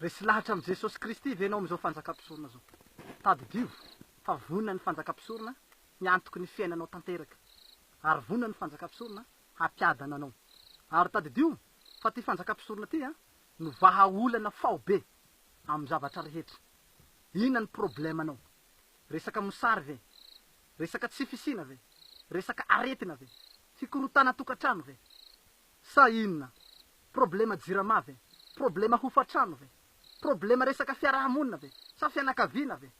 resy lahatra am Jesosy Kristy ve anao am'izao fanjakam-pisorona zao. Tady dio fa vonina ny fanjakam-pisorona miantoky ny fiainanao tanteraka. Ary vonina ny fanjakam-pisorona hampiadana anao. Ary tady dio fa ty fanjakam-pisorona ty no vahaolana fao be am zavatra rehetra. Inona ny problemanao? Resaka mosary ve? Resaka tsy fisina ve? Resaka aretina ve? Fikorotana tokatrano ve? Sa inona? Problema jirama ve? Problema hofatrano ve? Problema resaka fiarahamonina ve? Sa fianakaviana ve?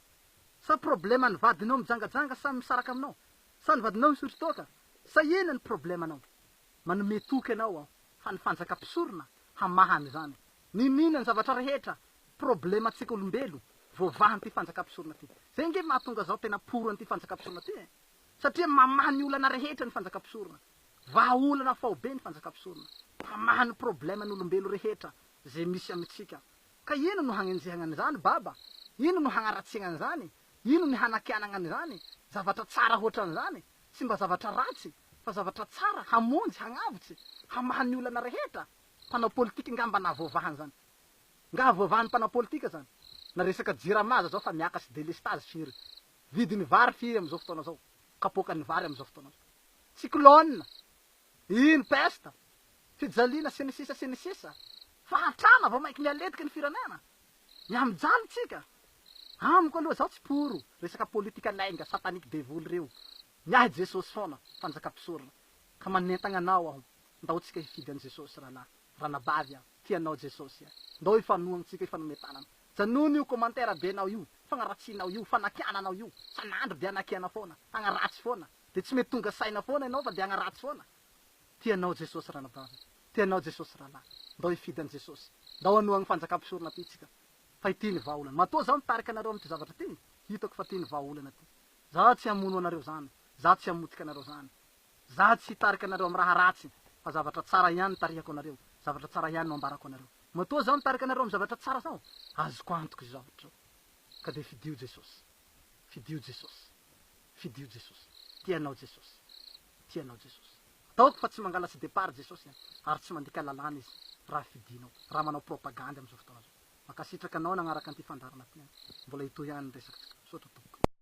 Sa problema ny vadinao mijangajanga sa misaraka aminao? Sa ny vadinao misotro toaka? Sa inona ny problemanao? Manome toky anao fa ny fanjakam-pisorona hamahany zany. Ninina ny zavatra rehetra problema tsika olombelo voavahan ty fanjakam-pisorona ty. Zay nge mahatonga zao tena poro an'ty fanjakam-pisorona ty satria mamaha ny olana rehetra ny fanjakam-pisorona. Vahaolana fao be ny fanjakam-pisorona. Hamaha ny problema ny olombelo rehetra zay misy amitsika. Ka ino no hagnenjehana an'izany baba? Ino no hagnaratsina an'izany? Ino ny hanakianana an'izany? Zavatra tsara hoatran'izany? Tsy mba zavatra ratsy, fa zavatra tsara, hamonjy, hagnavotsy, hamaha ny olana rehetra. Mpanao politika ngamba nahavoavahan zany. Nga voavahan'ny mpanao politika zany. Na resaka jiramaza zao fa miakasy delestage firy. Vidiny vary firy am'izao fotoana zao. Kapoka ny vary am'izao fotoana zao. Cyclone, ino pesta, fijaliana sy ny sisa. Fahatrana vao maiky mialetiky ny firenena. Miamijaly tsika. Amiko aloha zao tsy poro. Resaka politika lainga, satanique devoly reo. Miahy Jesosy foana, fanjakam-pisorona. Ka manentagna anao aho. Ndao tsika hifidy an Jesosy ranabavy tianao Jesosy. Ndao ifanoagna tsika ifanometanana. Janony io commentaire benao io, fagnaratsinao io, fanakiananao io. Sanandro de anakiana foana, agnaratsy foana. De tsy mety tonga saina foana ianao fa de agnaratsy foana. Tianao Jesosy ranabavy. Tianao Jesosy ranahy. Ndao hifidy an Jesosy. Ndao anoagny fanjakam-pisorona ty tsika. Fa ity ny vahaolana. Matoa zao mitarika anareo amty zavatra ty. Hitako fa ty ny vahaolana ty. Za tsy hamono anareo zany. Za tsy hamotika anareo zany. Za tsy hitarika anareo am raha ratsy. Fa zavatra tsara ihany tarihako anareo. Zavatra tsara ihany no ambarako anareo. Matoa zao mitarika anareo am zavatra tsara zao. Azoko antoky zavatra. Ka de fidio Jesosy. Fidio Jesosy. Fidio Jesosy. Tianao Jesosy. Tianao Jesosy. Ataoko fa tsy mangala sy départ Jesosy. Ary tsy mandika lalàna izy. Raha fidinao. Raha manao propagande am'izao fotoana zao. Makasitraka anao nagnaraka anty fandarana ty. Mbola ito ihany resaky. Sotra tompoko.